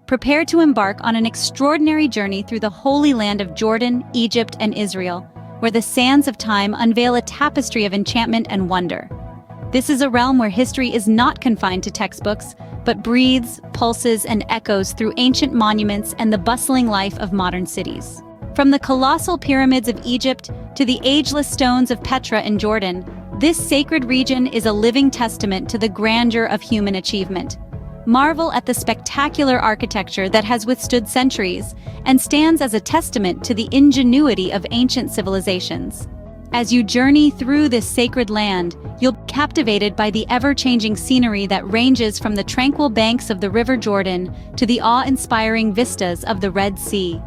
Prepare to embark on an extraordinary journey through the Holy Land of Jordan, Egypt, and Israel, where the sands of time unveil a tapestry of enchantment and wonder. This is a realm where history is not confined to textbooks, but breathes, pulses, and echoes through ancient monuments and the bustling life of modern cities. From the colossal pyramids of Egypt to the ageless stones of Petra in Jordan, this sacred region is a living testament to the grandeur of human achievement. Marvel at the spectacular architecture that has withstood centuries and stands as a testament to the ingenuity of ancient civilizations. As you journey through this sacred land, you'll be captivated by the ever-changing scenery that ranges from the tranquil banks of the River Jordan to the awe-inspiring vistas of the Red Sea.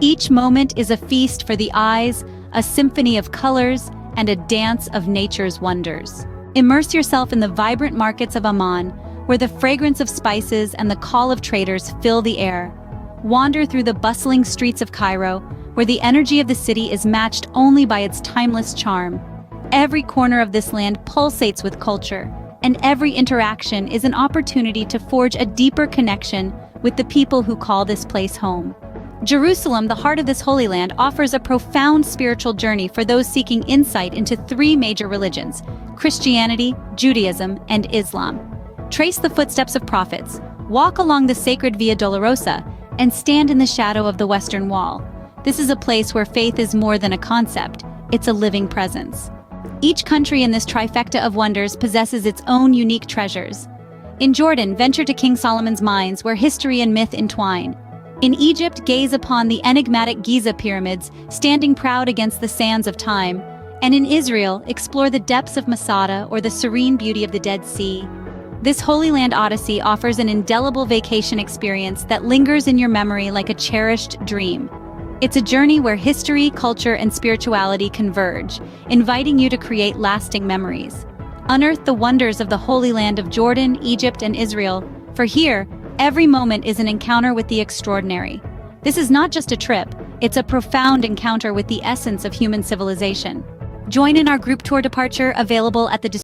Each moment is a feast for the eyes, a symphony of colors, and a dance of nature's wonders. Immerse yourself in the vibrant markets of Amman, where the fragrance of spices and the call of traders fill the air. Wander through the bustling streets of Cairo, where the energy of the city is matched only by its timeless charm. Every corner of this land pulsates with culture, and every interaction is an opportunity to forge a deeper connection with the people who call this place home. Jerusalem, the heart of this Holy Land, offers a profound spiritual journey for those seeking insight into three major religions: Christianity, Judaism, and Islam. Trace the footsteps of prophets, walk along the sacred Via Dolorosa, and stand in the shadow of the Western Wall. This is a place where faith is more than a concept, it's a living presence. Each country in this trifecta of wonders possesses its own unique treasures. In Jordan, venture to King Solomon's mines, where history and myth entwine. In Egypt, gaze upon the enigmatic Giza pyramids, standing proud against the sands of time. And in Israel, explore the depths of Masada or the serene beauty of the Dead Sea. This Holy Land Odyssey offers an indelible vacation experience that lingers in your memory like a cherished dream. It's a journey where history, culture, and spirituality converge, inviting you to create lasting memories. Unearth the wonders of the Holy Land of Jordan, Egypt, and Israel, for here, every moment is an encounter with the extraordinary. This is not just a trip, it's a profound encounter with the essence of human civilization. Join in our group tour departure, available at the